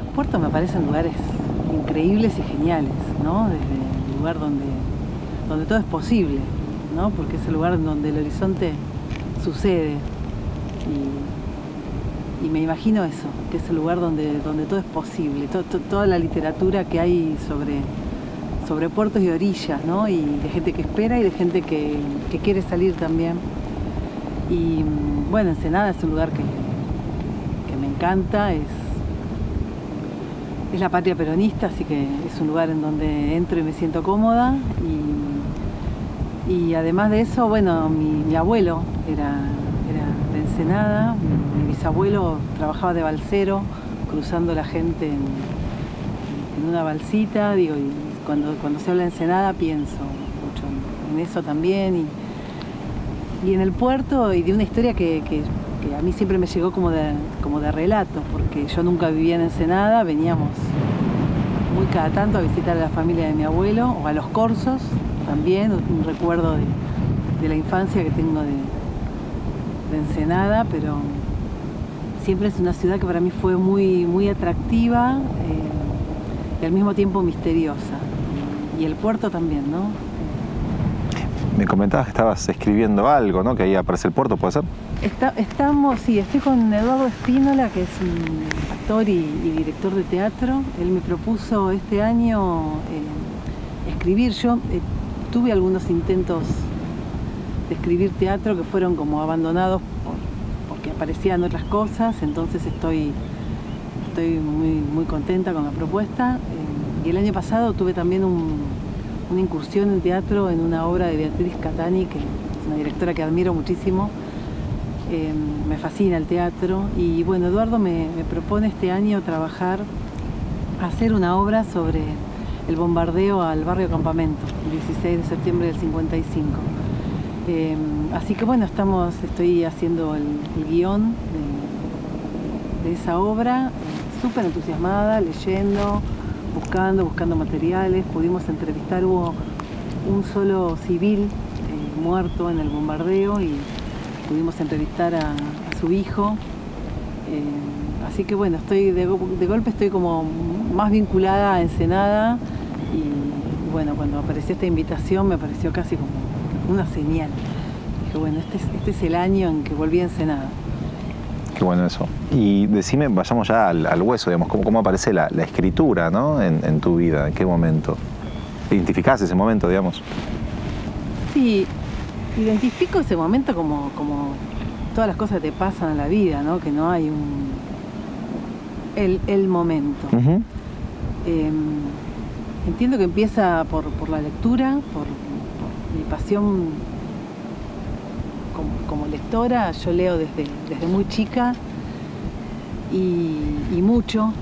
puertos me parecen lugares increíbles y geniales, ¿no? Desde el lugar donde todo es posible, ¿no? Porque es el lugar en donde el horizonte sucede. Y me imagino eso, que es el lugar donde todo es posible. Toda la literatura que hay sobre puertos y orillas, ¿no? Y de gente que espera y de gente que quiere salir también. Y bueno, Ensenada es un lugar que me encanta, es la patria peronista, así que es un lugar en donde entro y me siento cómoda. Y además de eso, bueno, mi abuelo era de Ensenada, mi bisabuelo trabajaba de balsero, cruzando la gente en una balsita, digo, y cuando se habla de Ensenada pienso mucho en eso también, y en el puerto, y de una historia que a mí siempre me llegó como de relato, porque yo nunca vivía en Ensenada, veníamos muy cada tanto a visitar a la familia de mi abuelo, o a los Corzos también, un recuerdo de la infancia que tengo de Ensenada, pero siempre es una ciudad que para mí fue muy, muy atractiva y al mismo tiempo misteriosa. Y el puerto también, ¿no? Me comentabas que estabas escribiendo algo, ¿no? Que ahí aparece el puerto, ¿puede ser? Estoy con Eduardo Espínola, que es un actor y director de teatro. Él me propuso este año escribir. Yo tuve algunos intentos de escribir teatro que fueron como abandonados porque aparecían otras cosas, entonces estoy muy, muy contenta con la propuesta. Y el año pasado tuve también una incursión en teatro en una obra de Beatriz Catani, que es una directora que admiro muchísimo. Me fascina el teatro y bueno, Eduardo me propone este año hacer una obra sobre el bombardeo al barrio Campamento, el 16 de septiembre del 55. Así que bueno, estoy haciendo el guión de esa obra, súper entusiasmada, leyendo, buscando materiales. Pudimos entrevistar, hubo un solo civil muerto en el bombardeo y pudimos entrevistar a su hijo. Así que bueno, de golpe estoy como más vinculada a Ensenada y bueno, cuando apareció esta invitación me pareció casi como una señal. Dije, bueno, este es el año en que volví a Ensenada. Qué bueno eso. Y decime, vayamos ya al hueso, digamos, cómo aparece la escritura, ¿no? En tu vida, ¿en qué momento? ¿Identificás ese momento, digamos? Sí, identifico ese momento como todas las cosas que te pasan en la vida, ¿no? Que no hay el momento. Uh-huh. Entiendo que empieza por la lectura, por mi pasión como lectora. Yo leo desde muy chica y mucho.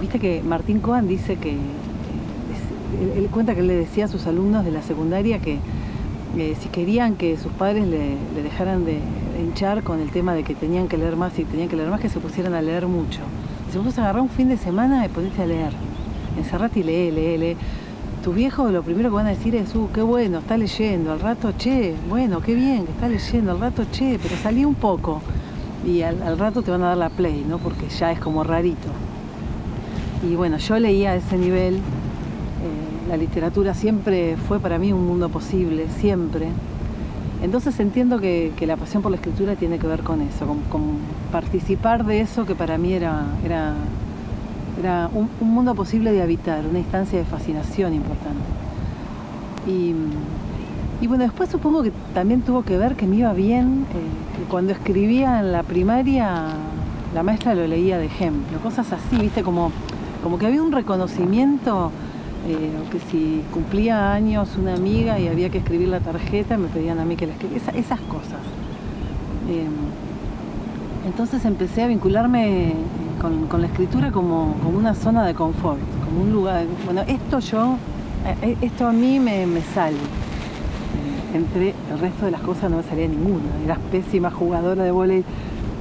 Viste que Martín Cohen dice que él cuenta que él le decía a sus alumnos de la secundaria que si querían que sus padres le dejaran de hinchar con el tema de que tenían que leer más y tenían que leer más, que se pusieran a leer mucho. Si vos agarrás un fin de semana y ponete a leer, encerrate y lee. Tu viejo lo primero que van a decir es, qué bueno, está leyendo, al rato, che, bueno, qué bien que está leyendo, al rato, che, pero salí un poco. Y al rato te van a dar la play, ¿no? Porque ya es como rarito. Y bueno, yo leía a ese nivel. La literatura siempre fue para mí un mundo posible, siempre. Entonces entiendo que la pasión por la escritura tiene que ver con eso, con participar de eso que para mí era un mundo posible de habitar, una instancia de fascinación importante. Y bueno, después supongo que también tuvo que ver que me iba bien, que cuando escribía en la primaria, la maestra lo leía de ejemplo, cosas así, ¿viste? Como que había un reconocimiento. Que si cumplía años una amiga y había que escribir la tarjeta, me pedían a mí que la escribiera, esas cosas. Entonces empecé a vincularme con la escritura como una zona de confort, como un lugar. Bueno, esto a mí me sale. Entre el resto de las cosas no me salía ninguna. Era pésima jugadora de vóley,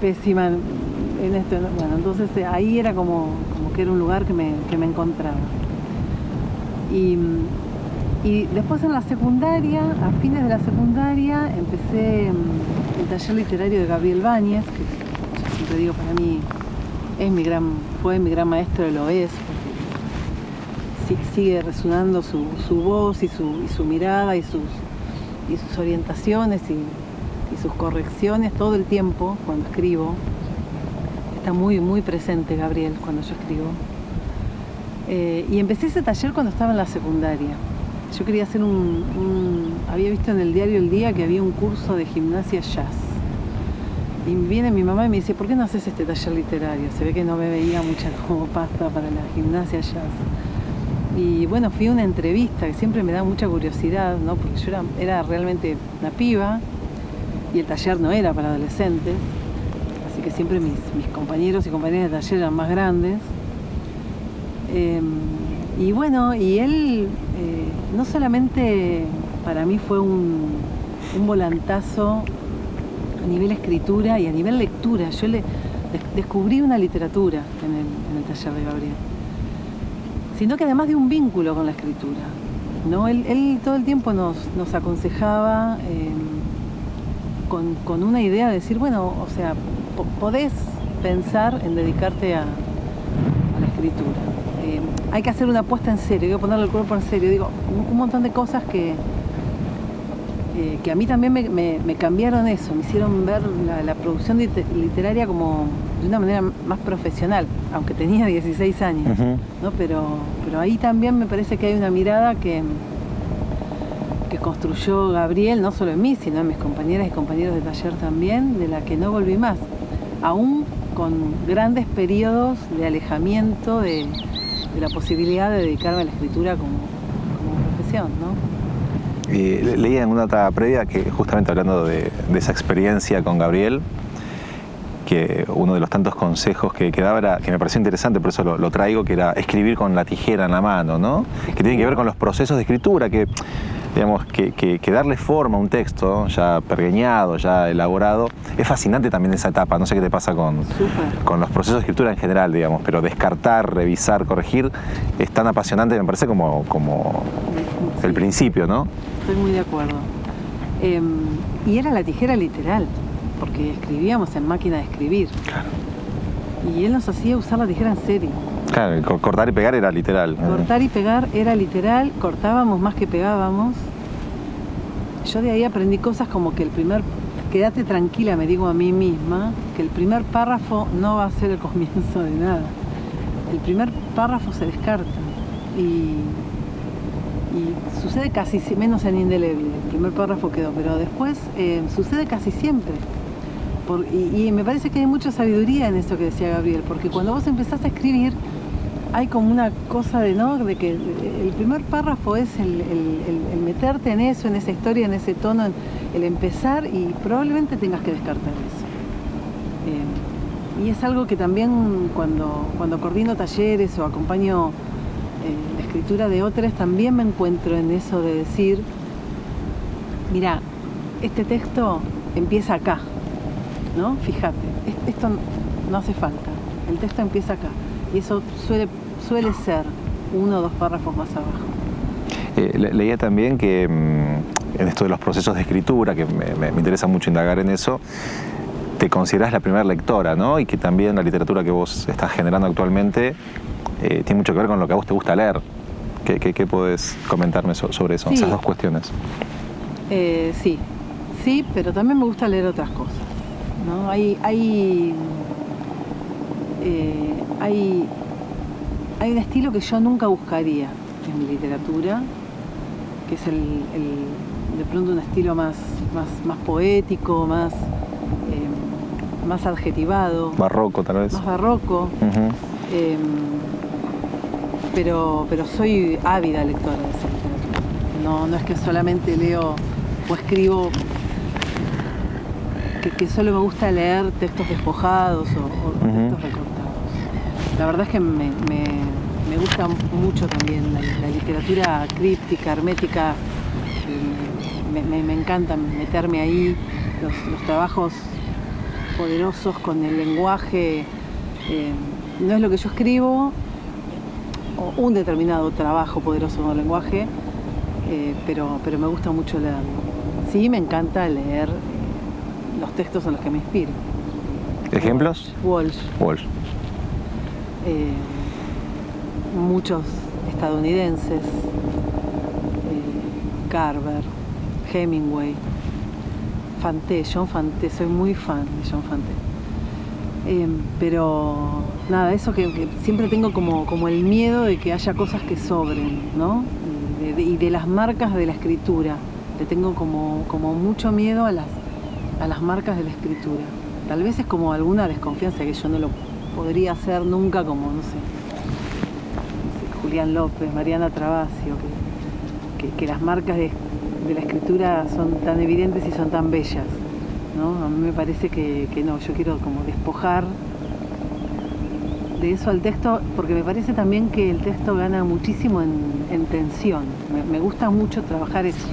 pésima en esto. Bueno, entonces ahí era como que era un lugar que me encontraba. Y después en la secundaria, a fines de la secundaria, empecé el taller literario de Gabriel Báñez, que yo siempre digo, para mí fue mi gran maestro, lo es, porque sigue resonando su voz y su mirada y sus orientaciones y sus correcciones todo el tiempo cuando escribo. Está muy, muy presente Gabriel cuando yo escribo. Y empecé ese taller cuando estaba en la secundaria. Yo quería hacer había visto en el diario El Día que había un curso de gimnasia jazz. Y viene mi mamá y me dice, ¿por qué no haces este taller literario? Se ve que no me veía mucha como pasta para la gimnasia jazz. Y bueno, fui a una entrevista que siempre me da mucha curiosidad, ¿no? Porque yo era realmente una piba y el taller no era para adolescentes. Así que siempre mis compañeros y compañeras de taller eran más grandes. Y bueno, y él no solamente para mí fue un volantazo a nivel escritura y a nivel lectura. Yo descubrí una literatura en el taller de Gabriel, sino que además de un vínculo con la escritura, ¿no? Él todo el tiempo nos aconsejaba con una idea de decir, bueno, o sea, podés pensar en dedicarte a la escritura. Hay que hacer una apuesta en serio, hay que ponerle el cuerpo en serio. Digo, un montón de cosas que a mí también me cambiaron eso, me hicieron ver la producción literaria como de una manera más profesional, aunque tenía 16 años, ¿no? Pero ahí también me parece que hay una mirada que construyó Gabriel, no solo en mí, sino en mis compañeras y compañeros de taller también, de la que no volví más, aún con grandes periodos de alejamiento de la posibilidad de dedicarme a la escritura como profesión, ¿no? Leía en una nota previa que justamente hablando de esa experiencia con Gabriel, que uno de los tantos consejos que daba era, que me pareció interesante, por eso lo traigo, que era escribir con la tijera en la mano, ¿no? Que tiene que ver con los procesos de escritura, que digamos que darle forma a un texto ya pergeñado, ya elaborado, es fascinante también esa etapa. No sé qué te pasa con los procesos de escritura en general, digamos, pero descartar, revisar, corregir es tan apasionante, me parece, como el principio, ¿no? Estoy muy de acuerdo. Y era la tijera literal, porque escribíamos en máquina de escribir. Claro. Y él nos hacía usar la tijera en serio. Claro, cortar y pegar era literal. Cortar y pegar era literal, cortábamos más que pegábamos. Yo de ahí aprendí cosas como que quédate tranquila, me digo a mí misma, que el primer párrafo no va a ser el comienzo de nada. El primer párrafo se descarta y sucede casi, menos en Indeleble, el primer párrafo quedó, pero después sucede casi siempre. Y me parece que hay mucha sabiduría en eso que decía Gabriel, porque cuando vos empezás a escribir, hay como una cosa de que el primer párrafo es el meterte en eso, en esa historia, en ese tono, el empezar, y probablemente tengas que descartar eso. Y es algo que también cuando coordino talleres o acompaño la escritura de otros, también me encuentro en eso de decir, mira, este texto empieza acá, ¿no? Fíjate, esto no hace falta, el texto empieza acá, y eso suele ser 1 o 2 párrafos más abajo. Leía también que en esto de los procesos de escritura, que me interesa mucho indagar en eso, te considerás la primera lectora, ¿no? Y que también la literatura que vos estás generando actualmente tiene mucho que ver con lo que a vos te gusta leer. ¿Qué podés comentarme sobre eso, esas dos cuestiones? Sí, pero también me gusta leer otras cosas, ¿no? Hay un estilo que yo nunca buscaría en mi literatura, que es de pronto un estilo más poético, más adjetivado. Barroco, tal vez. Más barroco. Pero soy ávida lectora de esa literatura. No es que solamente leo o escribo, que solo me gusta leer textos despojados o textos recortados. La verdad es que me gusta mucho también la literatura críptica, hermética. Me encanta meterme ahí, los trabajos poderosos con el lenguaje. No es lo que yo escribo, o un determinado trabajo poderoso con el lenguaje, pero me gusta mucho leerlo. Sí, me encanta leer los textos en los que me inspiro. ¿Ejemplos? Walsh. muchos estadounidenses, Carver, Hemingway, Fante, John Fante, soy muy fan de John Fante. Pero nada, eso que siempre tengo como el miedo de que haya cosas que sobren, ¿no? Y de las marcas de la escritura. Le tengo como mucho miedo a las marcas de la escritura. Tal vez es como alguna desconfianza que yo no lo podría hacer nunca, como, no sé, Julián López, Mariana Travasio, que las marcas de la escritura son tan evidentes y son tan bellas, ¿no? A mí me parece que no, yo quiero como despojar de eso al texto, porque me parece también que el texto gana muchísimo en tensión. Me gusta mucho trabajar eso,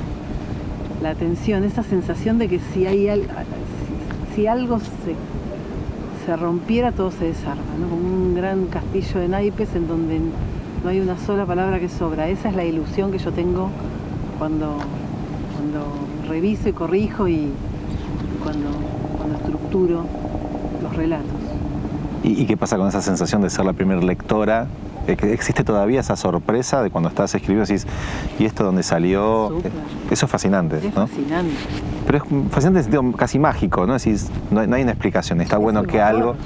la tensión, esa sensación de que si algo se rompiera, todo se desarma, ¿no? Como un gran castillo de naipes en donde no hay una sola palabra que sobra. Esa es la ilusión que yo tengo cuando reviso y corrijo y cuando estructuro los relatos. ¿Y qué pasa con esa sensación de ser la primera lectora? ¿Existe todavía esa sorpresa de cuando estás escribiendo y decís, ¿y esto dónde salió? Súper. Eso es fascinante, Es ¿no? fascinante. Pero es fascinante en el sentido casi mágico, ¿no? Decís, no hay una explicación. Está bueno que algo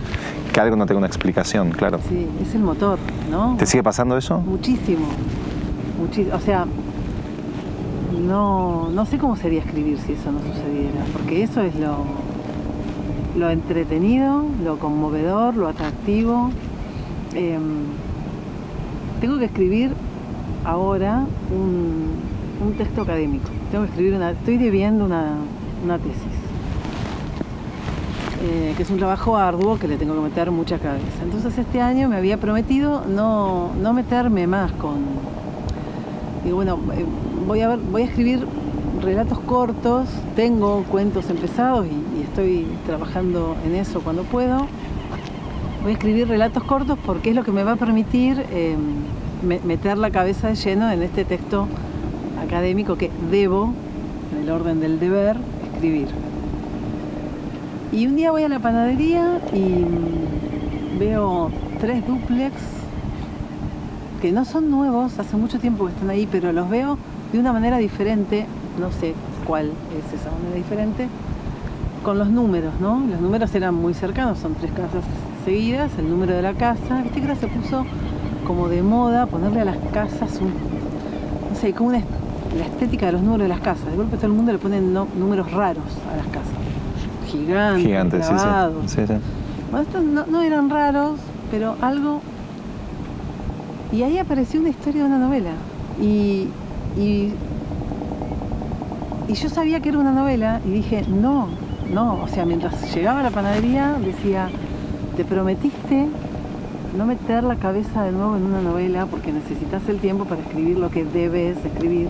no tenga una explicación, claro. Sí, es el motor, ¿no? ¿Te sigue pasando eso? Muchísimo. O sea, no sé cómo sería escribir si eso no sucediera, porque eso es lo entretenido, lo conmovedor, lo atractivo. Tengo que escribir ahora un texto académico. Estoy debiendo una tesis, que es un trabajo arduo que le tengo que meter mucha cabeza. Entonces este año me había prometido no meterme más digo, bueno, voy a escribir relatos cortos, tengo cuentos empezados y estoy trabajando en eso cuando puedo. Voy a escribir relatos cortos porque es lo que me va a permitir meter la cabeza de lleno en este texto académico que debo, en el orden del deber, escribir. Y un día voy a la panadería y veo 3 dúplex que no son nuevos, hace mucho tiempo que están ahí, pero los veo de una manera diferente, no sé cuál es esa manera diferente, con los números, ¿no? Los números eran muy cercanos, son 3 casas seguidas, el número de la casa. Viste que ahora se puso como de moda ponerle a las casas no sé, como la estética de los números de las casas. De golpe todo el mundo le pone números raros a las casas. Gigantes, clavados. Sí. Bueno, estos no eran raros, pero algo. Y ahí apareció una historia de una novela. Y yo sabía que era una novela y dije, no. O sea, mientras llegaba a la panadería decía, te prometiste no meter la cabeza de nuevo en una novela porque necesitas el tiempo para escribir lo que debes escribir.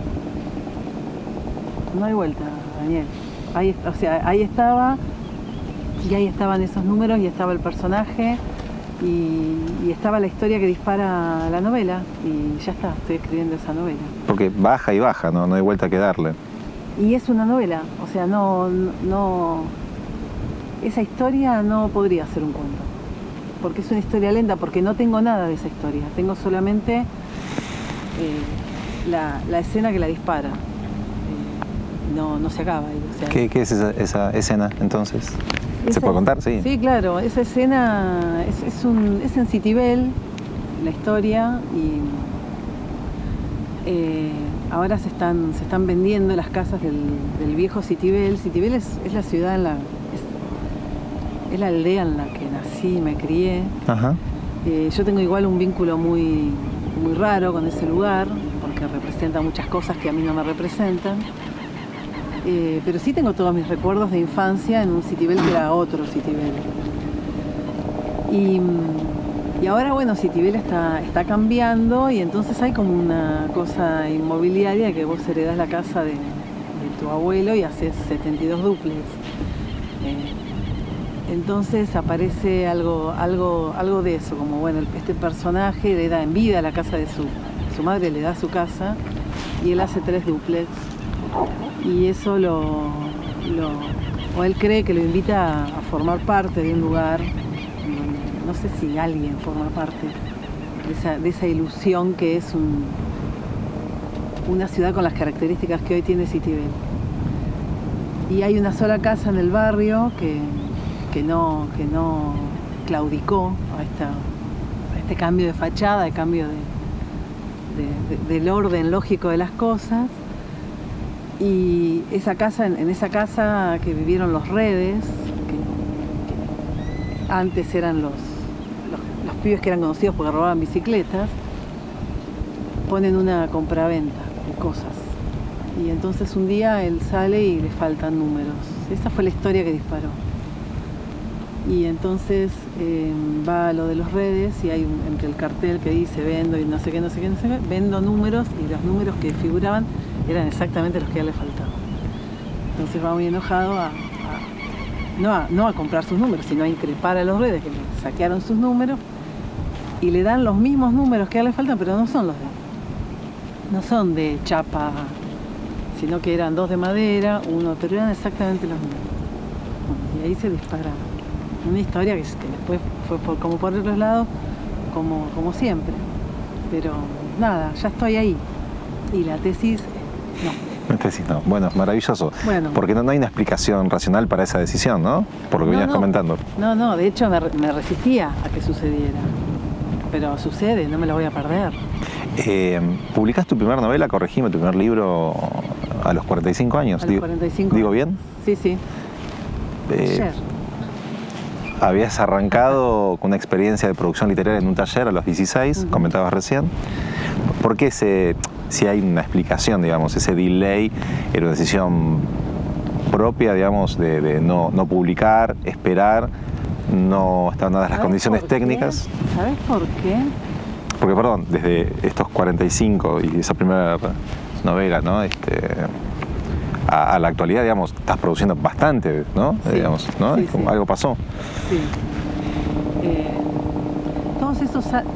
No hay vuelta, Daniel. Ahí estaba, y ahí estaban esos números, y estaba el personaje, y estaba la historia que dispara la novela, y ya está, estoy escribiendo esa novela. Porque baja y baja, no hay vuelta que darle. Y es una novela, o sea, esa historia no podría ser un cuento, porque es una historia lenta, porque no tengo nada de esa historia, tengo solamente la escena que la dispara. No se acaba ahí. O sea, ¿Qué es esa escena entonces? ¿Se puede contar? Sí. Sí, claro, esa escena es en Citibel, la historia, y ahora se están vendiendo las casas del viejo Citibel. Citibel es la ciudad es la aldea en la que nací y me crié. Ajá. Yo tengo igual un vínculo muy, muy raro con ese lugar, porque representa muchas cosas que a mí no me representan. Pero sí tengo todos mis recuerdos de infancia en un Citibel que era otro Citibel. Y ahora, bueno, Citibel está cambiando, y entonces hay como una cosa inmobiliaria que vos heredás la casa de tu abuelo y haces 72 dúplex. Entonces aparece algo de eso, como bueno, este personaje le da en vida la casa de su madre, le da su casa, y él hace 3 dúplex. Y eso o él cree que lo invita a formar parte de un lugar donde no sé si alguien forma parte, de esa ilusión que es una ciudad con las características que hoy tiene Citibel. Y hay una sola casa en el barrio que no claudicó a este cambio de fachada, de cambio del orden lógico de las cosas. Y esa casa, en esa casa que vivieron los Redes, que antes eran los pibes que eran conocidos porque robaban bicicletas, ponen una compraventa de cosas. Y entonces un día él sale y le faltan números. Esa fue la historia que disparó. Y entonces va a lo de los Redes y hay entre el cartel que dice vendo y no sé qué, vendo números, y los números que figuraban eran exactamente los que a él le faltaban. Entonces va muy enojado no a comprar sus números, sino a increpar a los Redes que le saquearon sus números y le dan los mismos números que a él le faltan, pero no son los de él. No son de chapa, sino que eran 2 de madera, pero eran exactamente los mismos. Bueno, y ahí se dispara una historia que después fue como por otros lados, como siempre. Pero nada, ya estoy ahí. Y la tesis, no. La tesis no. Bueno, maravilloso. Bueno. Porque no hay una explicación racional para esa decisión, ¿no? Por lo que venías comentando. No, de hecho me resistía a que sucediera. Pero sucede, no me lo voy a perder. ¿Publicás tu primera novela, corregime, tu primer libro a los 45 años? A los 45. ¿Digo bien? Sí. Ayer. Habías arrancado con una experiencia de producción literaria en un taller a los 16, comentabas recién. ¿Por qué si hay una explicación, digamos, ese delay era una decisión propia, digamos, de no publicar, esperar, no estaban dadas las condiciones técnicas? ¿Sabes por qué? Porque, perdón, desde estos 45 y esa primera novela, ¿no? A la actualidad, digamos, estás produciendo bastante, ¿no? Sí, digamos, ¿no? Sí. Algo pasó. Sí.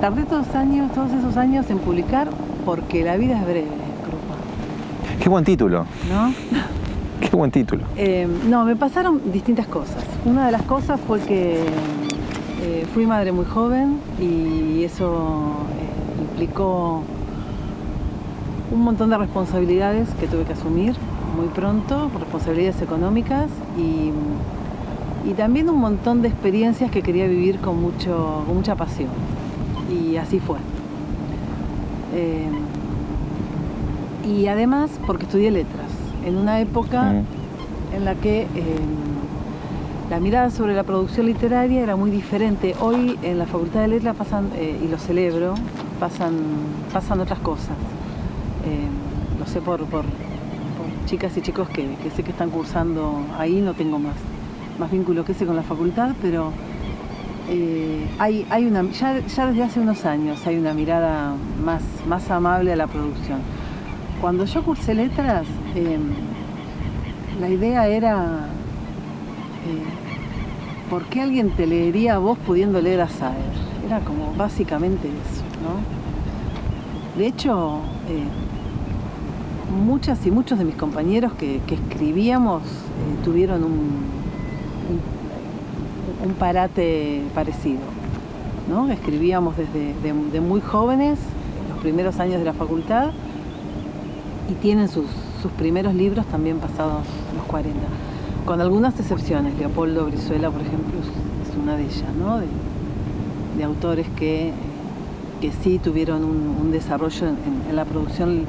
Tardé todos esos años en publicar porque la vida es breve, Krupa. Qué buen título. ¿No? Qué buen título. No, me pasaron distintas cosas. Una de las cosas fue que fui madre muy joven y eso implicó un montón de responsabilidades que tuve que asumir muy pronto, responsabilidades económicas y también un montón de experiencias que quería vivir con mucha pasión. Y así fue. Y además porque estudié letras, en una época en la que la mirada sobre la producción literaria era muy diferente. Hoy en la Facultad de Letras pasan, y lo celebro, pasan otras cosas. Lo sé por chicas y chicos que sé que están cursando ahí, no tengo más vínculo que ese con la facultad, pero ya desde hace unos años hay una mirada más amable a la producción. Cuando yo cursé letras, la idea era ¿por qué alguien te leería a vos pudiendo leer a Saer? Era como básicamente eso, ¿no? De hecho, muchas y muchos de mis compañeros que escribíamos tuvieron un parate parecido, ¿no? Escribíamos desde muy jóvenes, los primeros años de la facultad, y tienen sus primeros libros también pasados los 40, con algunas excepciones. Leopoldo Brizuela, por ejemplo, es una de ellas, ¿no? De autores que sí tuvieron un desarrollo en la producción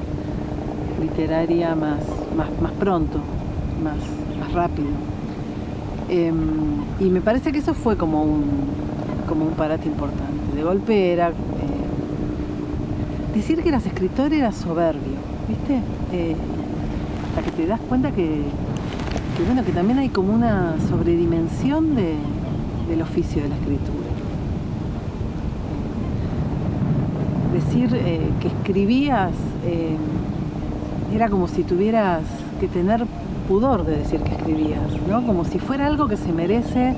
literaria más pronto, más rápido. Y me parece que eso fue como un parate importante. De golpe era decir que eras escritor era soberbio, ¿viste? Hasta que te das cuenta que también hay como una sobredimensión del oficio de la escritura. Decir que escribías era como si tuvieras que tener pudor de decir que escribías, ¿no? Como si fuera algo que se merece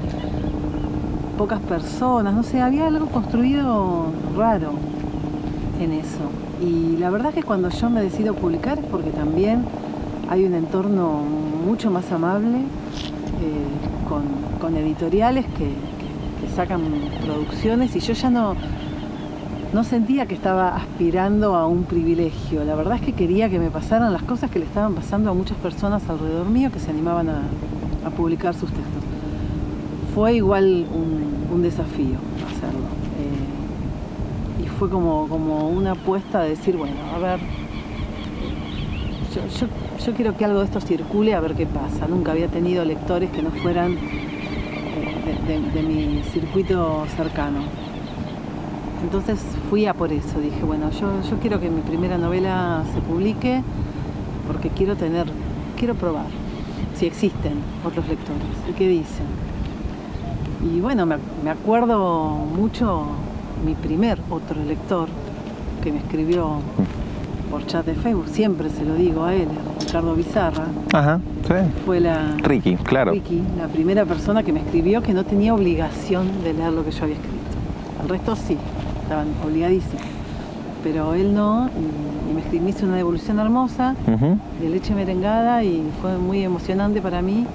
pocas personas, no sé, había algo construido raro en eso. Y la verdad es que cuando yo me decido publicar es porque también hay un entorno mucho más amable, con editoriales que sacan producciones, y yo ya no no sentía que estaba aspirando a un privilegio. La verdad es que quería que me pasaran las cosas que le estaban pasando a muchas personas alrededor mío que se animaban a publicar sus textos. Fue igual un desafío hacerlo. Y fue como una apuesta de decir, bueno, a ver, yo quiero que algo de esto circule, a ver qué pasa. Nunca había tenido lectores que no fueran de mi circuito cercano. Entonces fui a por eso. Dije, bueno, yo quiero que mi primera novela se publique porque quiero probar si existen otros lectores y qué dicen. Y bueno, me acuerdo mucho mi primer otro lector que me escribió por chat de Facebook, siempre se lo digo a él, Ricardo Bizarra. Ajá, sí. Fue Ricky, claro. Ricky, la primera persona que me escribió que no tenía obligación de leer lo que yo había escrito. El resto sí, estaban obligadísimos. Pero él no, y me hizo una devolución hermosa de leche merengada y fue muy emocionante para mí.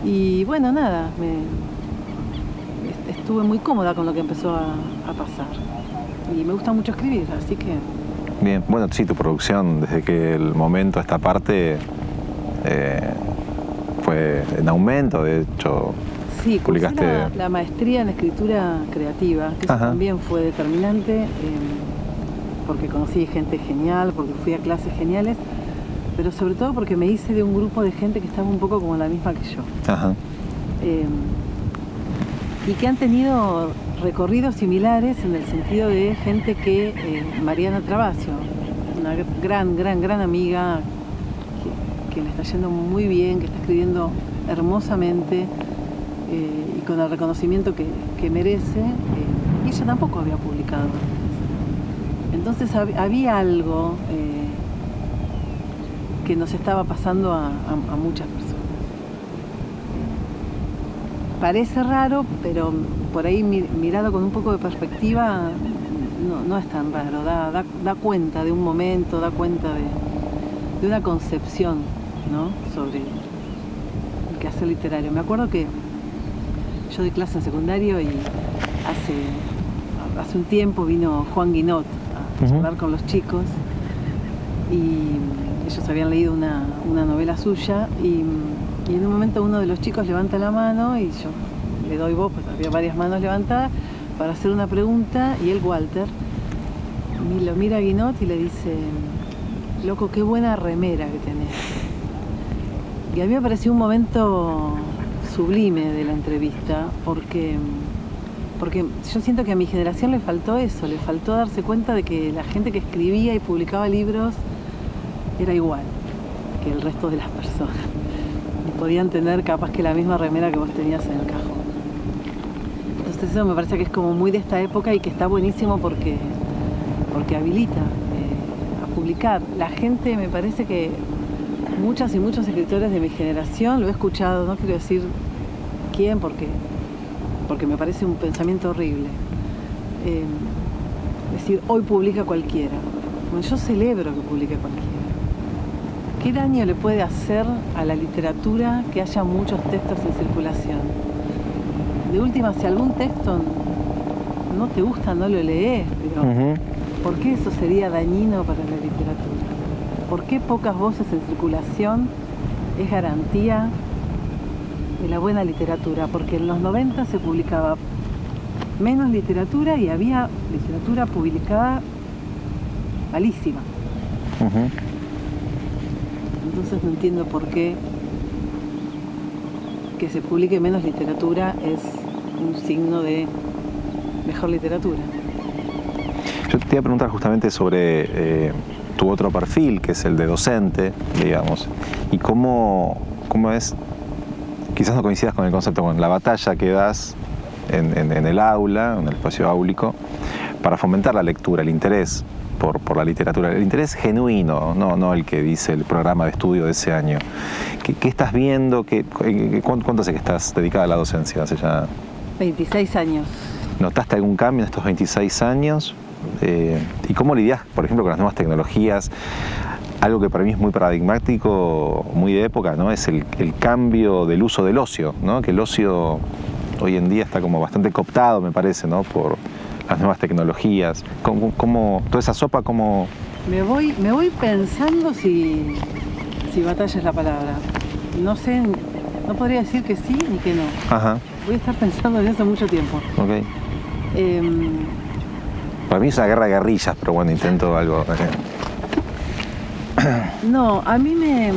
Y bueno, nada, estuve muy cómoda con lo que empezó a pasar. Y me gusta mucho escribir, así que... Bien, bueno, sí, tu producción, desde que el momento, esta parte, fue en aumento, de hecho, sí, publicaste... la maestría en escritura creativa, que eso también fue determinante, porque conocí gente genial, porque fui a clases geniales, pero sobre todo porque me hice de un grupo de gente que estaba un poco como la misma que yo. Ajá. Y que han tenido recorridos similares en el sentido de gente que Mariana Travasio, una gran amiga que le está yendo muy bien, que está escribiendo hermosamente y con el reconocimiento que merece, y ella tampoco había publicado. Entonces había algo que nos estaba pasando a muchas personas. Parece raro, pero por ahí mirado con un poco de perspectiva no es tan raro, da cuenta de un momento, da cuenta de una concepción, ¿no?, sobre el quehacer literario. Me acuerdo que yo doy clase en secundario y hace un tiempo vino Juan Guinot a charlar con los chicos y ellos habían leído una novela suya y en un momento uno de los chicos levanta la mano y yo le doy voz, pues había varias manos levantadas, para hacer una pregunta, y él, Walter, lo mira a Guinot y le dice: loco, qué buena remera que tenés. Y a mí me pareció un momento sublime de la entrevista, porque yo siento que a mi generación le faltó eso, le faltó darse cuenta de que la gente que escribía y publicaba libros era igual que el resto de las personas. Podían tener capaz que la misma remera que vos tenías en el cajón. Entonces eso me parece que es como muy de esta época y que está buenísimo porque habilita a publicar. La gente, me parece que muchas y muchos escritores de mi generación, lo he escuchado, no quiero decir quién porque me parece un pensamiento horrible. Decir, hoy publica cualquiera. Bueno, yo celebro que publique cualquiera. ¿Qué daño le puede hacer a la literatura que haya muchos textos en circulación? De última, si algún texto no te gusta, no lo lees, pero ¿por qué eso sería dañino para la literatura? ¿Por qué pocas voces en circulación es garantía de la buena literatura? Porque en los 90 se publicaba menos literatura y había literatura publicada malísima. Entonces no entiendo por qué que se publique menos literatura es un signo de mejor literatura. Yo te iba a preguntar justamente sobre tu otro perfil, que es el de docente, digamos, y cómo es, quizás no coincidas con el concepto, con la batalla que das en el aula, en el espacio áulico, para fomentar la lectura, el interés por la literatura, el interés genuino, no el que dice el programa de estudio de ese año. ¿Qué estás viendo? ¿Cuánto hace que estás dedicada a la docencia? Hace ya 26 años. ¿Notaste algún cambio en estos 26 años? ¿Y cómo lidias, por ejemplo, con las nuevas tecnologías? Algo que para mí es muy paradigmático, muy de época, ¿no? Es el cambio del uso del ocio, ¿no? Que el ocio hoy en día está como bastante cooptado, me parece, ¿no? Por las nuevas tecnologías. Toda esa sopa, cómo... Me voy pensando si batalla es la palabra. No sé, no podría decir que sí ni que no. Ajá. Voy a estar pensando en eso mucho tiempo. Ok. Para mí es una guerra de guerrillas, pero bueno, intento algo. No, a mí me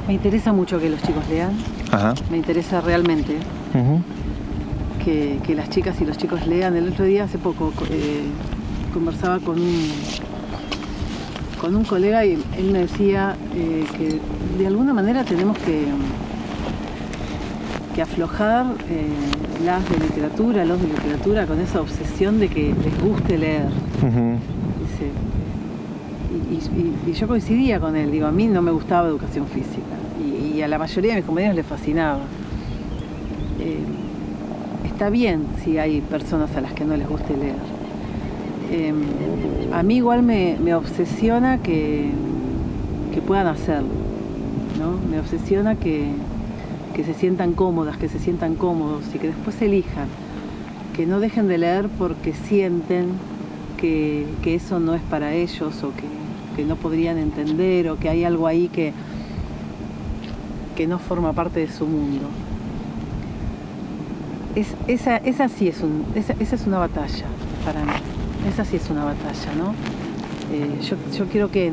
interesa mucho que los chicos lean. Ajá. Me interesa realmente que las chicas y los chicos lean. El otro día, hace poco, conversaba con un colega y él me decía que de alguna manera tenemos que aflojar los de literatura con esa obsesión de que les guste leer. Dice, y yo coincidía con él, digo, a mí no me gustaba educación física y a la mayoría de mis compañeros les fascinaba. Está bien si hay personas a las que no les guste leer. A mí igual me obsesiona que puedan hacerlo, ¿no? Me obsesiona que se sientan cómodas, que se sientan cómodos y que después elijan, que no dejen de leer porque sienten que eso no es para ellos o que no podrían entender o que hay algo ahí que no forma parte de su mundo. Esa sí es una batalla para mí. Esa sí es una batalla, ¿no? Yo quiero que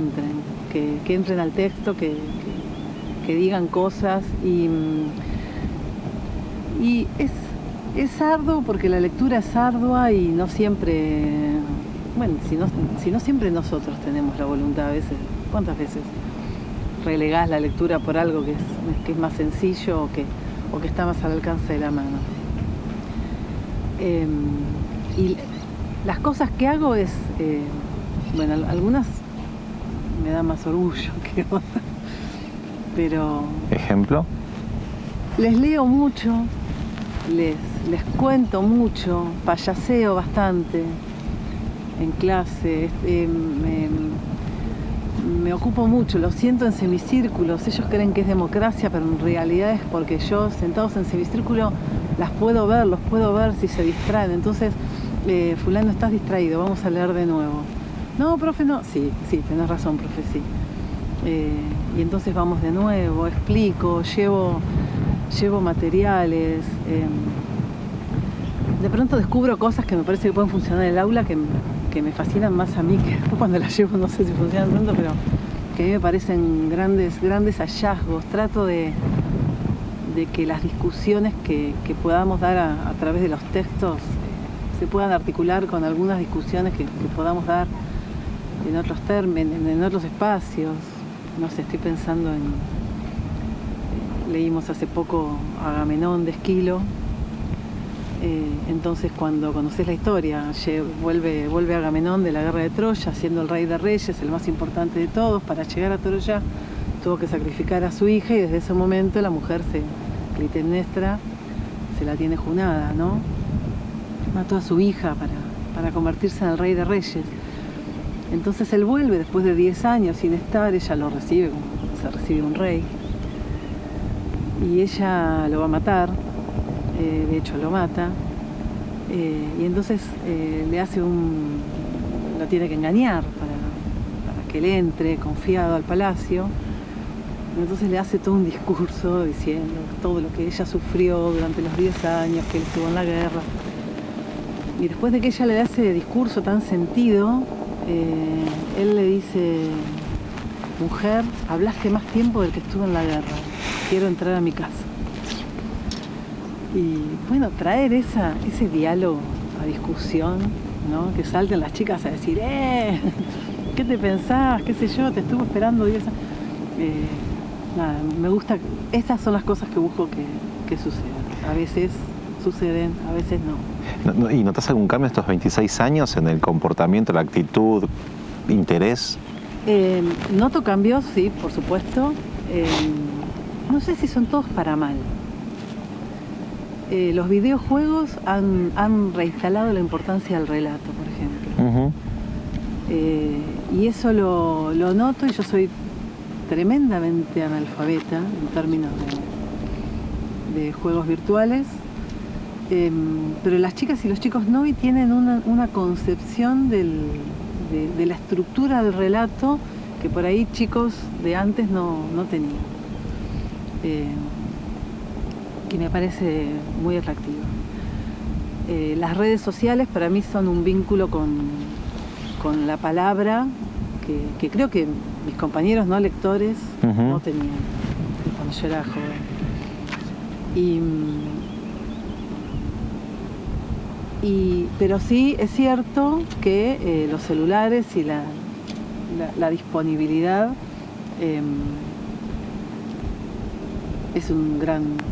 entren al texto, que digan cosas y es arduo porque la lectura es ardua y no siempre, bueno, si no siempre nosotros tenemos la voluntad a veces. ¿Cuántas veces relegás la lectura por algo que es más sencillo o que está más al alcance de la mano? Y las cosas que hago es, bueno, algunas me dan más orgullo que otras, pero... ¿Ejemplo? Les leo mucho, les cuento mucho, payaseo bastante en clase, me ocupo mucho, lo siento en semicírculos. Ellos creen que es democracia, pero en realidad es porque yo, sentados en semicírculo, los puedo ver si se distraen. Entonces, fulano, estás distraído, vamos a leer de nuevo. No, profe, no. Sí, tenés razón, profe, sí. Y entonces vamos de nuevo, explico, llevo materiales. De pronto descubro cosas que me parece que pueden funcionar en el aula, que me fascinan más a mí, que cuando las llevo no sé si funcionan tanto, pero que a mí me parecen grandes hallazgos. Trato de que las discusiones que podamos dar a través de los textos se puedan articular con algunas discusiones que podamos dar en otros términos, en otros espacios. No sé, estoy pensando leímos hace poco Agamenón de Esquilo. Entonces, cuando conoces la historia, vuelve Agamenón de la guerra de Troya, siendo el rey de reyes, el más importante de todos. Para llegar a Troya tuvo que sacrificar a su hija y desde ese momento la mujer, Clitemnestra, se la tiene junada, ¿no? Mató a su hija para convertirse en el rey de reyes. Entonces él vuelve después de 10 años sin estar, ella lo recibe como se recibe un rey. Y ella lo va a matar, de hecho lo mata, y entonces lo tiene que engañar para que él entre confiado al palacio. Entonces le hace todo un discurso diciendo todo lo que ella sufrió durante los 10 años que él estuvo en la guerra. Y después de que ella le da ese discurso tan sentido, él le dice: mujer, hablaste más tiempo del que estuvo en la guerra, quiero entrar a mi casa. Y bueno, traer ese diálogo a discusión, ¿no? Que salten las chicas a decir, ¿qué te pensás? ¿Qué sé yo? Te estuvo esperando 10 años. Nada, me gusta, esas son las cosas que busco que sucedan. A veces suceden, a veces no. ¿Y notas algún cambio en estos 26 años en el comportamiento, la actitud, interés? Noto cambios, sí, por supuesto. No sé si son todos para mal. Los videojuegos han reinstalado la importancia del relato, por ejemplo. Y eso lo noto, y yo soy tremendamente analfabeta en términos de juegos virtuales. Pero las chicas y los chicos novi tienen una concepción de la estructura del relato que por ahí chicos de antes no tenían, que me parece muy atractivo. Las redes sociales para mí son un vínculo con la palabra que creo que mis compañeros no lectores no tenían cuando yo era joven. Pero sí es cierto que los celulares y la disponibilidad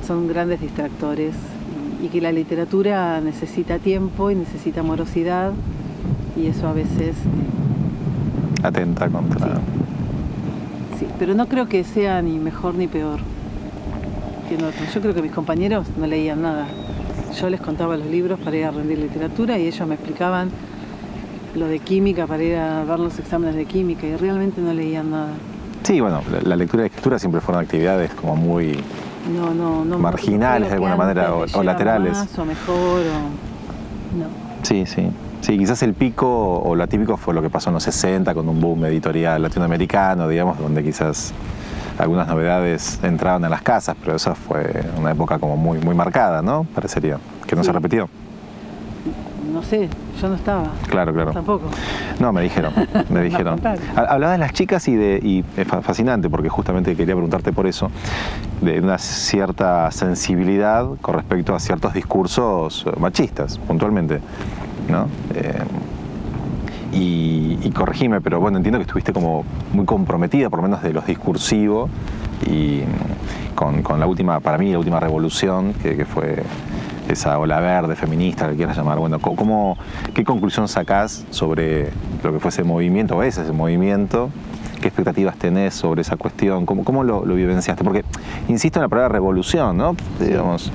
son grandes distractores y que la literatura necesita tiempo y necesita amorosidad y eso a veces... atenta contra... Sí, pero no creo que sea ni mejor ni peor que en otros. Yo creo que mis compañeros no leían nada. Yo les contaba los libros para ir a rendir literatura y ellos me explicaban lo de química para ir a ver los exámenes de química y realmente no leían nada. Sí, bueno, la lectura y la escritura siempre fueron actividades como muy marginales de alguna manera o laterales. Más, o mejor, no. Sí, sí. Sí, quizás el pico o lo atípico fue lo que pasó en los 60 con un boom editorial latinoamericano, digamos, donde quizás algunas novedades entraban a las casas, pero esa fue una época como muy marcada, ¿no? Parecería, que no se repitió. No sé, yo no estaba. Claro. Tampoco. No, me dijeron. Hablaba de las chicas y es fascinante, porque justamente quería preguntarte por eso, de una cierta sensibilidad con respecto a ciertos discursos machistas, puntualmente, ¿no? Y corregime, pero bueno, entiendo que estuviste como muy comprometida, por lo menos de lo discursivo, y con la última, para mí, la última revolución, que fue esa ola verde, feminista, que quieras llamar. Bueno, ¿qué conclusión sacás sobre lo que fue ese movimiento, o ese movimiento? ¿Qué expectativas tenés sobre esa cuestión? ¿Cómo lo vivenciaste? Porque, insisto en la palabra revolución, ¿no? Digamos,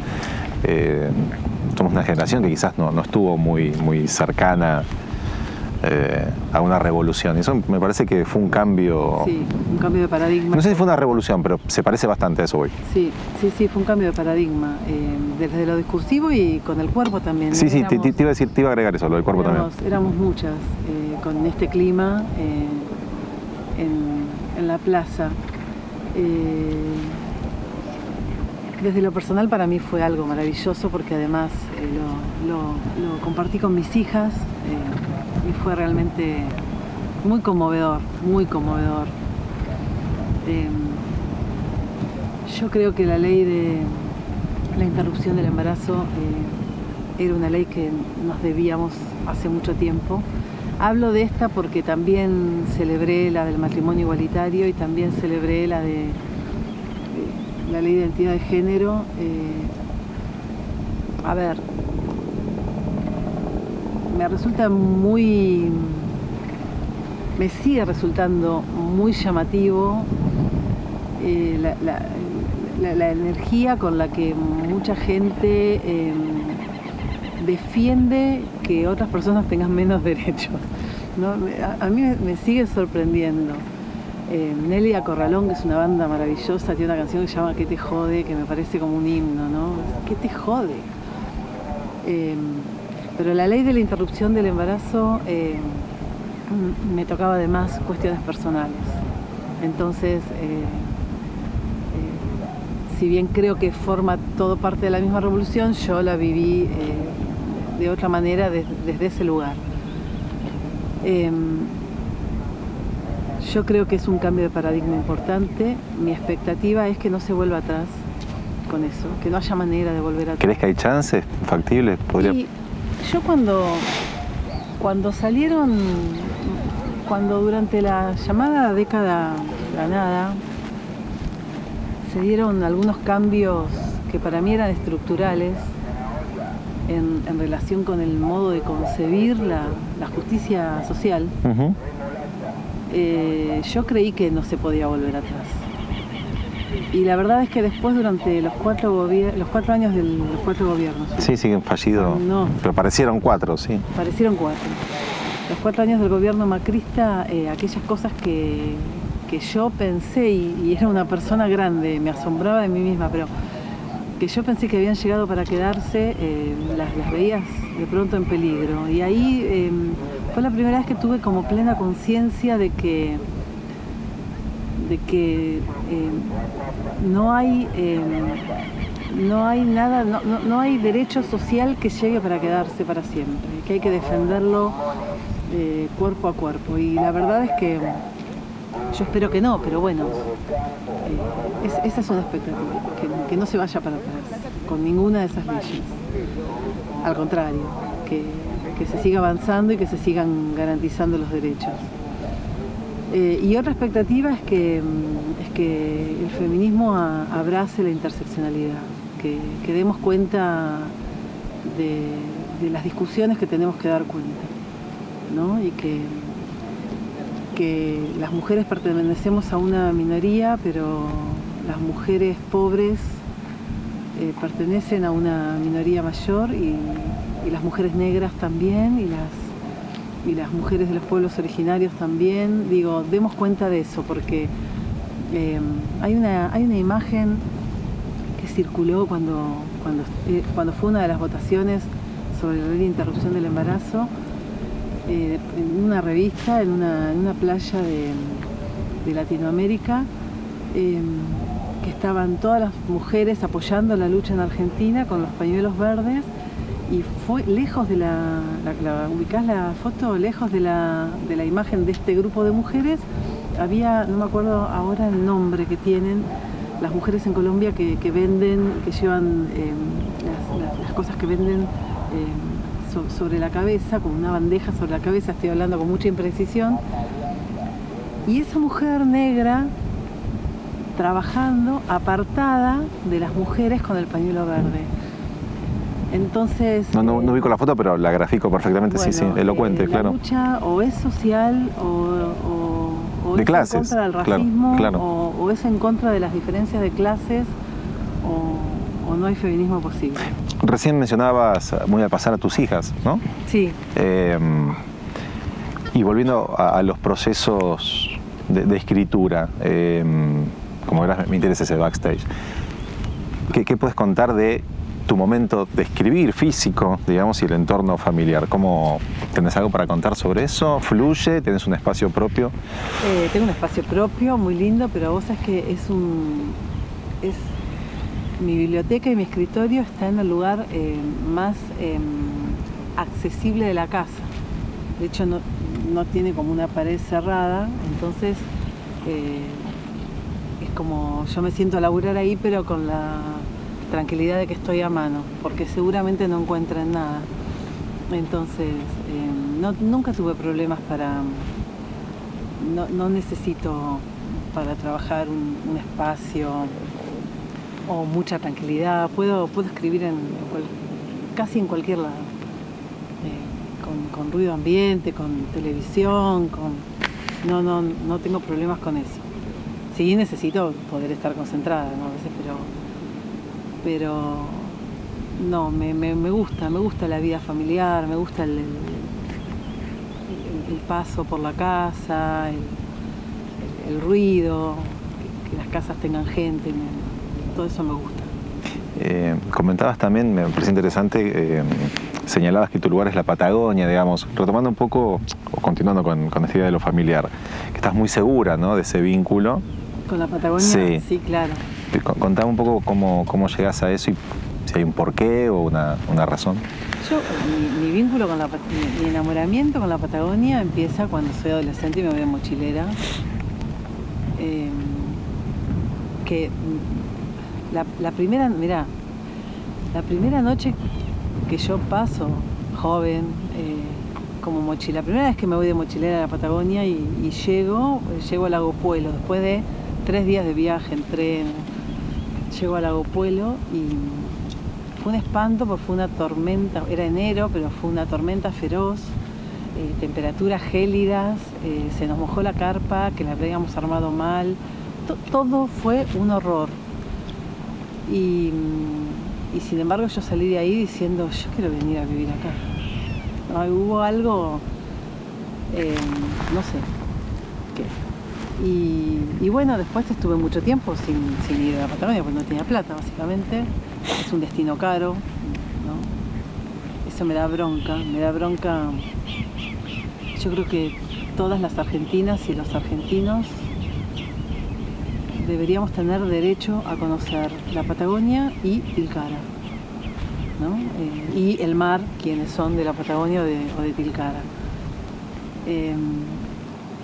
somos una generación que quizás no estuvo muy cercana a una revolución. Y eso me parece que fue un cambio... Sí, un cambio de paradigma. No sé si fue una revolución, pero se parece bastante a eso hoy. Sí, fue un cambio de paradigma, desde lo discursivo y con el cuerpo también. Sí, te iba a agregar eso, lo del cuerpo también. Éramos muchas con este clima en la plaza. Desde lo personal para mí fue algo maravilloso porque además lo compartí con mis hijas y fue realmente muy conmovedor, muy conmovedor. Yo creo que la ley de la interrupción del embarazo era una ley que nos debíamos hace mucho tiempo. Hablo de esta porque también celebré la del matrimonio igualitario y también celebré la de la ley de identidad de género. A ver, me sigue resultando muy llamativo la energía con la que mucha gente defiende que otras personas tengan menos derechos, ¿no? A mí me sigue sorprendiendo. Nelia Corralón, que es una banda maravillosa, tiene una canción que se llama ¿Qué te jode?, que me parece como un himno, ¿no? ¿Qué te jode? Pero la ley de la interrupción del embarazo me tocaba además cuestiones personales. Entonces, si bien creo que forma todo parte de la misma revolución, yo la viví de otra manera desde ese lugar. Yo creo que es un cambio de paradigma importante. Mi expectativa es que no se vuelva atrás con eso, que no haya manera de volver atrás. ¿Crees que hay chances factibles? Y yo cuando salieron, cuando durante la llamada década ganada, se dieron algunos cambios que para mí eran estructurales en relación con el modo de concebir la justicia social. Yo creí que no se podía volver atrás. Y la verdad es que después, durante los 4 años de los 4 gobiernos... Sí, siguen fallidos, no, pero parecieron 4, sí. Parecieron 4. Los 4 años del gobierno macrista, aquellas cosas que yo pensé, y era una persona grande, me asombraba de mí misma, pero que yo pensé que habían llegado para quedarse, las veías de pronto en peligro. Y ahí fue la primera vez que tuve como plena conciencia de que no hay nada, no hay derecho social que llegue para quedarse para siempre, que hay que defenderlo cuerpo a cuerpo. Y la verdad es que yo espero que no, pero bueno, esa es una expectativa, que no se vaya para atrás con ninguna de esas leyes. Al contrario, que se siga avanzando y que se sigan garantizando los derechos. Y otra expectativa es que el feminismo abrace la interseccionalidad, que demos cuenta de las discusiones que tenemos que dar cuenta, ¿no? Y que las mujeres pertenecemos a una minoría, pero las mujeres pobres pertenecen a una minoría mayor y las mujeres negras también y las mujeres de los pueblos originarios también. Digo, demos cuenta de eso, porque hay una imagen que circuló cuando fue una de las votaciones sobre la ley de interrupción del embarazo, en una revista, en una playa de Latinoamérica, que estaban todas las mujeres apoyando la lucha en Argentina con los pañuelos verdes, y fue lejos de ubicás la foto, lejos de la imagen de este grupo de mujeres, había, no me acuerdo ahora el nombre que tienen, las mujeres en Colombia que venden, que llevan las cosas que venden sobre la cabeza, con una bandeja sobre la cabeza, estoy hablando con mucha imprecisión, y esa mujer negra trabajando apartada de las mujeres con el pañuelo verde. Entonces... No ubico la foto, pero la grafico perfectamente, bueno, sí, elocuente, claro. La lucha o es social o de es clases, en contra del racismo, claro. O es en contra de las diferencias de clases, o no hay feminismo posible. Recién mencionabas muy al pasar a tus hijas, ¿no? Sí. Y volviendo a los procesos de escritura, como verás, me interesa ese backstage. ¿Qué puedes contar de tu momento de escribir físico, digamos, y el entorno familiar? ¿Cómo, tenés algo para contar sobre eso? ¿Fluye? ¿Tienes un espacio propio? Tengo un espacio propio, muy lindo, pero vos sabés que mi biblioteca y mi escritorio está en el lugar más accesible de la casa. De hecho, no tiene como una pared cerrada, entonces es como yo me siento a laburar ahí, pero con la tranquilidad de que estoy a mano, porque seguramente no encuentren nada. Entonces, nunca tuve problemas no necesito para trabajar un espacio o mucha tranquilidad. Puedo escribir casi en cualquier lado, con ruido ambiente, con televisión, no tengo problemas con eso. Sí necesito poder estar concentrada, ¿no? A veces, pero no, me gusta la vida familiar, me gusta el paso por la casa, el ruido, que las casas tengan gente, todo eso me gusta. Comentabas también, me pareció interesante, señalabas que tu lugar es la Patagonia, digamos, retomando un poco, o continuando con esta idea de lo familiar, que estás muy segura, ¿no?, de ese vínculo. ¿Con la Patagonia? Sí, claro. Contame un poco cómo llegás a eso y si hay un porqué o una razón. Yo, mi vínculo con mi enamoramiento con la Patagonia empieza cuando soy adolescente y me voy de mochilera. Que la primera noche que yo paso, joven, como mochila, la primera vez que me voy de mochilera a la Patagonia y llego a Lago Puelo, después de 3 días de viaje en tren, llego a Lago Puelo y fue un espanto porque fue una tormenta, era enero, pero fue una tormenta feroz, temperaturas gélidas, se nos mojó la carpa, que la habíamos armado mal, todo fue un horror. Y sin embargo yo salí de ahí diciendo, yo quiero venir a vivir acá. No, hubo algo, no sé qué. Y bueno, después estuve mucho tiempo sin ir a la Patagonia porque no tenía plata, básicamente. es un destino caro, ¿no? Eso me da bronca, yo creo que todas las argentinas y los argentinos deberíamos tener derecho a conocer la Patagonia y Tilcara, ¿no? Y el mar, quienes son de la Patagonia o de Tilcara.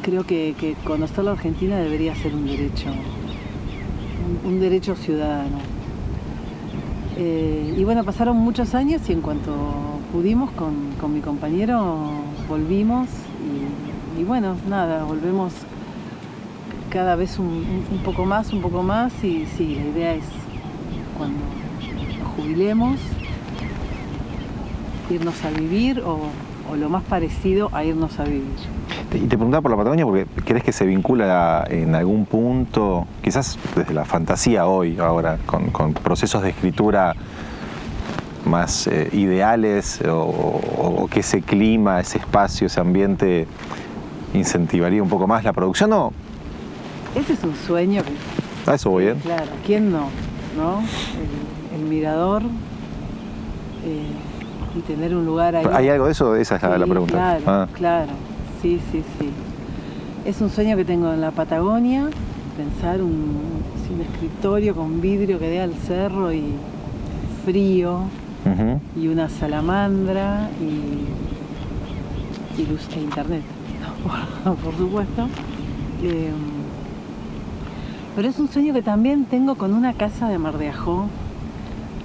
Creo que conocer la Argentina debería ser un derecho ciudadano. Y bueno, pasaron muchos años y en cuanto pudimos con mi compañero volvimos y bueno, nada, volvemos cada vez un poco más y sí, la idea es cuando nos jubilemos irnos a vivir o lo más parecido a irnos a vivir. Y te preguntaba por la Patagonia porque ¿crees que se vincula en algún punto, quizás desde la fantasía hoy, ahora, con procesos de escritura más ideales o que ese clima, ese espacio, ese ambiente incentivaría un poco más la producción? ¿No? Ese es un sueño que... A eso voy, ¿eh? Claro, ¿quién no? El mirador y tener un lugar ahí. ¿Hay algo de eso? Esa es la pregunta. Claro, claro. Sí. Es un sueño que tengo en la Patagonia, pensar un escritorio con vidrio que dé al cerro y frío, y una salamandra y luz e internet, por supuesto. Pero es un sueño que también tengo con una casa de Mar de Ajó.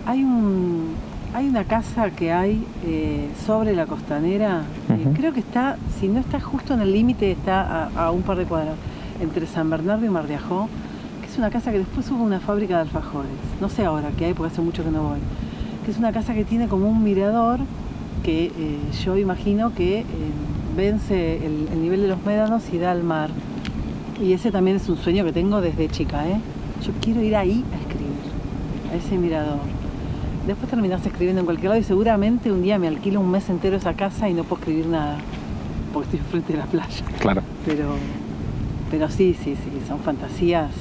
Hay una casa que hay sobre la costanera, creo que está, si no está justo en el límite, está a un par de cuadras, entre San Bernardo y Mar de Ajó, que es una casa que después hubo una fábrica de alfajores, no sé ahora qué hay porque hace mucho que no voy, que es una casa que tiene como un mirador que yo imagino que vence el nivel de los médanos y da al mar. Y ese también es un sueño que tengo desde chica, Yo quiero ir ahí a escribir, a ese mirador. Después terminás escribiendo en cualquier lado y seguramente un día me alquilo un mes entero esa casa y no puedo escribir nada, porque estoy enfrente de la playa. Claro. Pero sí, son fantasías.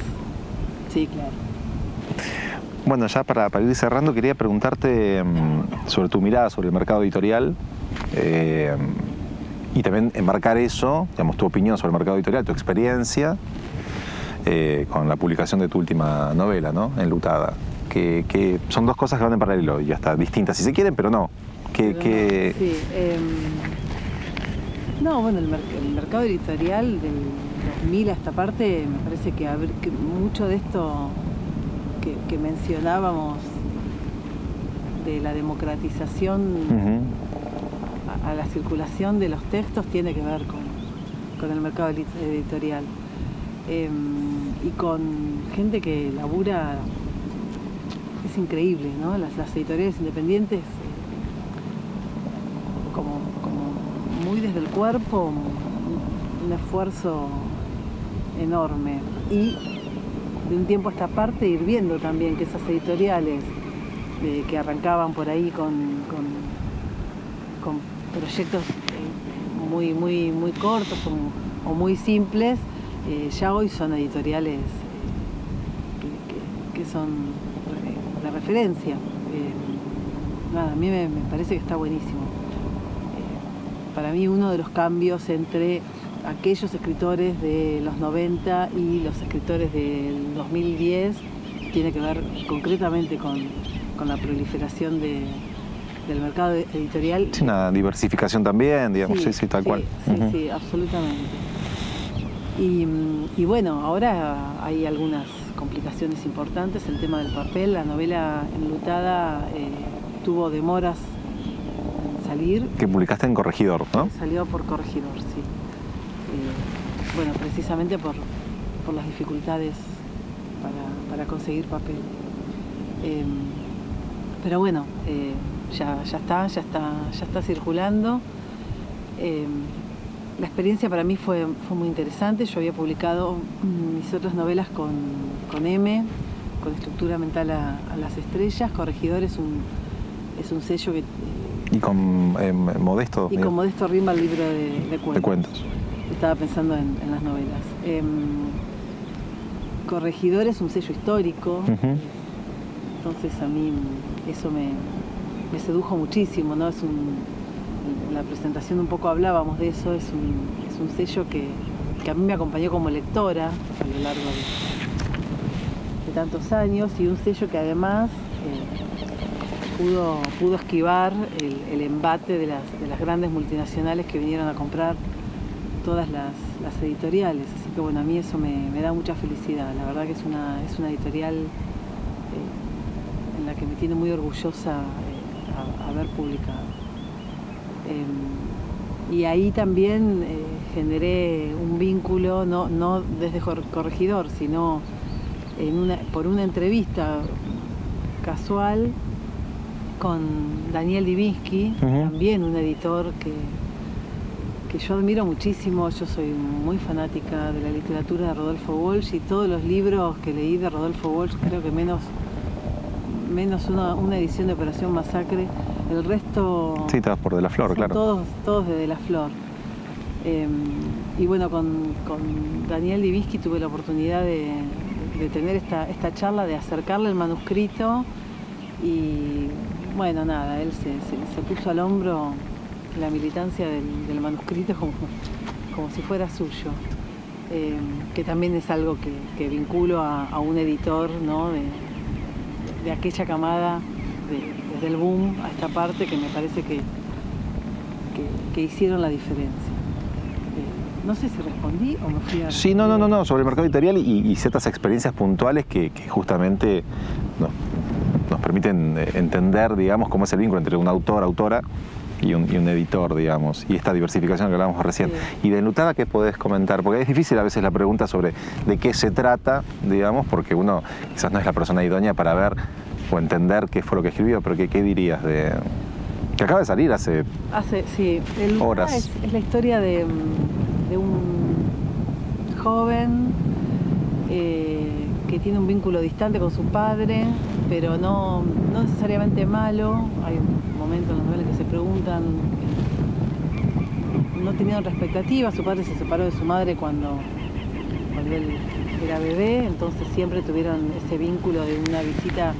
Sí, claro. Bueno, ya para ir cerrando, quería preguntarte sobre tu mirada sobre el mercado editorial y también enmarcar eso, digamos, tu opinión sobre el mercado editorial, tu experiencia con la publicación de tu última novela, ¿no? Enlutada. Que son dos cosas que van en paralelo y hasta distintas, si se quieren, pero no. No, bueno, el mercado editorial del 2000 a esta parte, me parece que mucho de esto que mencionábamos de la democratización a la circulación de los textos tiene que ver con el mercado editorial y con gente que labura. Es increíble, ¿no? Las editoriales independientes como muy desde el cuerpo, un esfuerzo enorme y de un tiempo a esta parte ir viendo también que esas editoriales que arrancaban por ahí con proyectos muy cortos o muy simples, ya hoy son editoriales que son de referencia. A mí me parece que está buenísimo. Para mí uno de los cambios entre aquellos escritores de los 90 y los escritores del 2010 tiene que ver concretamente con la proliferación del mercado editorial. Sí, una diversificación también, digamos, sí, tal cual. Sí, absolutamente. Y bueno, ahora hay algunas complicaciones importantes, el tema del papel, la novela Enlutada tuvo demoras en salir. Que publicaste en Corregidor, ¿no? Salió por Corregidor, sí. Bueno, precisamente por las dificultades para conseguir papel. Pero bueno, ya está circulando. La experiencia para mí fue muy interesante. Yo había publicado mis otras novelas con M, con Estructura Mental a las Estrellas. Corregidor es un sello que... Y con Modesto. Y con Modesto rima el libro de cuentos. Estaba pensando en las novelas. Corregidor es un sello histórico, entonces a mí eso me sedujo muchísimo, ¿no? En la presentación un poco hablábamos de eso, es un sello que a mí me acompañó como lectora a lo largo de tantos años, y un sello que además pudo esquivar el embate de las grandes multinacionales que vinieron a comprar todas las editoriales. Así que bueno, a mí eso me da mucha felicidad. La verdad que es una editorial en la que me tiene muy orgullosa haber publicado. Y ahí también generé un vínculo, no desde Corregidor, sino por una entrevista casual con Daniel Divinsky, también un editor que yo admiro muchísimo. Yo soy muy fanática de la literatura de Rodolfo Walsh, y todos los libros que leí de Rodolfo Walsh, creo que menos una edición de Operación Masacre, el resto... Sí, todas por De la Flor, claro. Todos de De la Flor. Y bueno, con Daniel Divinsky tuve la oportunidad de tener esta charla, de acercarle el manuscrito, y bueno, nada, él se puso al hombro la militancia del manuscrito como si fuera suyo, que también es algo que vinculo a un editor, ¿no? de aquella camada, desde el boom a esta parte, que me parece que hicieron la diferencia. No sé si respondí o me fui a... Sí, no, sobre el mercado editorial y ciertas experiencias puntuales que justamente nos permiten entender, digamos, cómo es el vínculo entre un autor, autora y un editor, digamos, y esta diversificación que hablábamos recién. Sí. Y de Enlutada, ¿qué podés comentar? Porque es difícil a veces la pregunta sobre de qué se trata, digamos, porque uno quizás no es la persona idónea para ver o entender qué fue lo que escribió, pero ¿qué dirías de...? Que acaba de salir hace sí, horas. Es la historia de un joven que tiene un vínculo distante con su padre, pero no necesariamente malo. Hay un momento en la novela que se preguntan, no tenían expectativas. Su padre se separó de su madre cuando él era bebé, entonces siempre tuvieron ese vínculo de una visita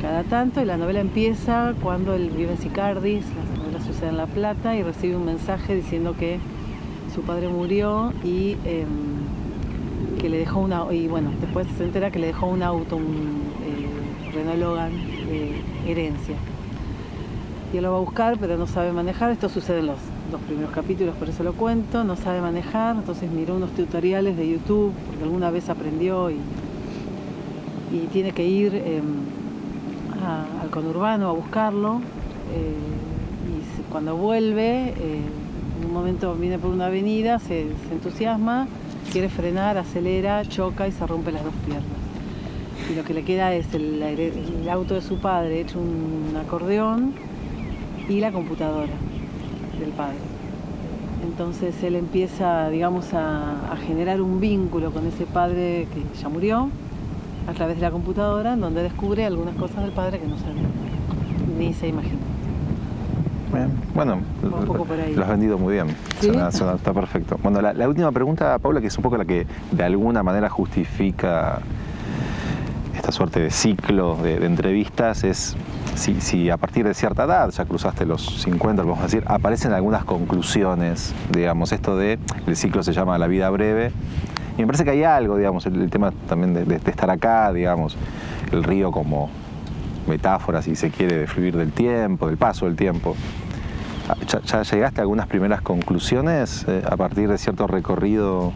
cada tanto, y la novela empieza cuando él vive en Sicardis, la novela sucede en La Plata, y recibe un mensaje diciendo que su padre murió y que le dejó y bueno, después se entera que le dejó un auto, un Renault Logan de herencia. Y él lo va a buscar, pero no sabe manejar. Esto sucede en los primeros capítulos, por eso lo cuento. No sabe manejar, entonces miró unos tutoriales de YouTube, porque alguna vez aprendió, y tiene que ir al conurbano a buscarlo. Y cuando vuelve, en un momento viene por una avenida, se entusiasma, quiere frenar, acelera, choca y se rompe las dos piernas. Y lo que le queda es el auto de su padre hecho un acordeón y la computadora del padre. Entonces él empieza, digamos, a generar un vínculo con ese padre que ya murió a través de la computadora, en donde descubre algunas cosas del padre que no sabía ni se imaginó. Bueno, lo has vendido muy bien. ¿Sí? Está perfecto. Bueno, la última pregunta, Paula, que es un poco la que de alguna manera justifica esta suerte de ciclo de entrevistas, es si a partir de cierta edad, ya cruzaste los 50, vamos a decir, aparecen algunas conclusiones, digamos, esto el ciclo se llama La vida breve, y me parece que hay algo, digamos, el tema también de estar acá, digamos, el río como metáfora, si se quiere, de fluir del tiempo, del paso del tiempo. ¿Ya llegaste a algunas primeras conclusiones a partir de cierto recorrido?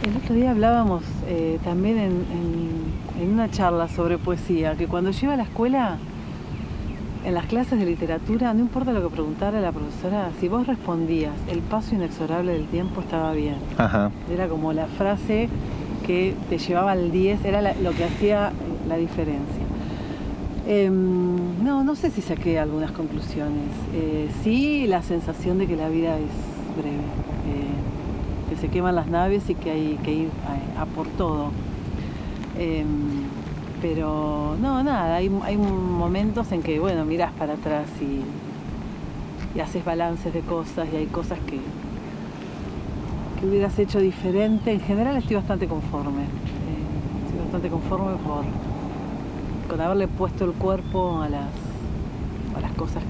El otro día hablábamos también en una charla sobre poesía, que cuando yo iba a la escuela, en las clases de literatura, no importa lo que preguntara la profesora, si vos respondías el paso inexorable del tiempo, estaba bien. Ajá. Era como la frase que te llevaba al 10, era lo que hacía la diferencia. No sé si saqué algunas conclusiones. Sí, la sensación de que la vida es breve, que se queman las naves y que hay que ir a por todo. Pero no, nada, hay momentos en que, bueno, mirás para atrás y haces balances de cosas, y hay cosas que hubieras hecho diferente. En general estoy bastante conforme. Estoy bastante conforme con haberle puesto el cuerpo a las cosas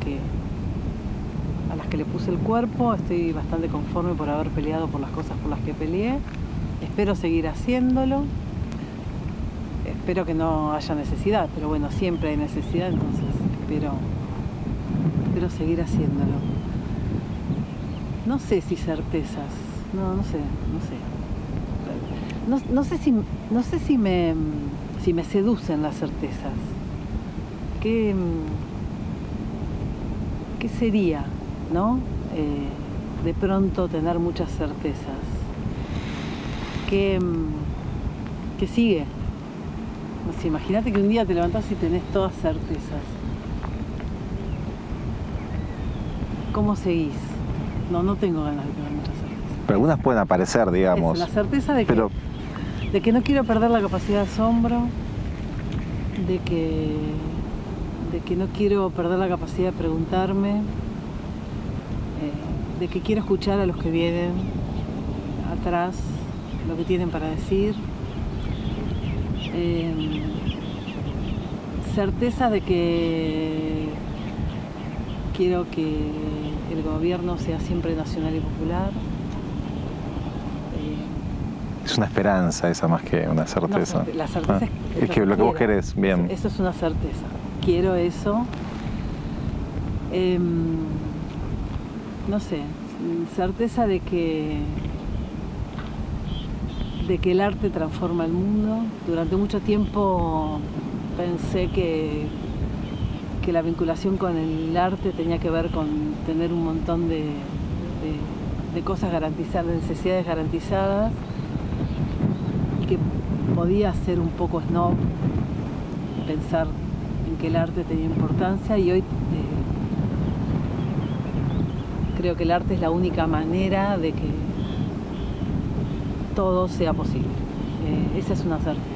a las que le puse el cuerpo. Estoy bastante conforme por haber peleado por las cosas por las que peleé. Espero seguir haciéndolo. Espero que no haya necesidad, pero bueno, siempre hay necesidad, entonces espero seguir haciéndolo. No sé si certezas, no sé. No sé si me seducen las certezas. ¿Qué sería, no? De pronto tener muchas certezas. ¿Qué sigue? No sé, imagínate que un día te levantás y tenés todas certezas. ¿Cómo seguís? No tengo ganas de tener muchas certezas. Pero algunas pueden aparecer, digamos. La certeza de que no quiero perder la capacidad de asombro, de que no quiero perder la capacidad de preguntarme, de que quiero escuchar a los que vienen atrás lo que tienen para decir. Certeza de que quiero que el gobierno sea siempre nacional y popular. Es una esperanza esa más que una certeza. No, la certeza es que lo que vos querés, bien. Eso es una certeza. Quiero eso. No sé, certeza de que el arte transforma el mundo. Durante mucho tiempo pensé que la vinculación con el arte tenía que ver con tener un montón de cosas garantizadas, de necesidades garantizadas, y que podía ser un poco snob pensar en que el arte tenía importancia, y hoy creo que el arte es la única manera de que todo sea posible. Esa es una certeza.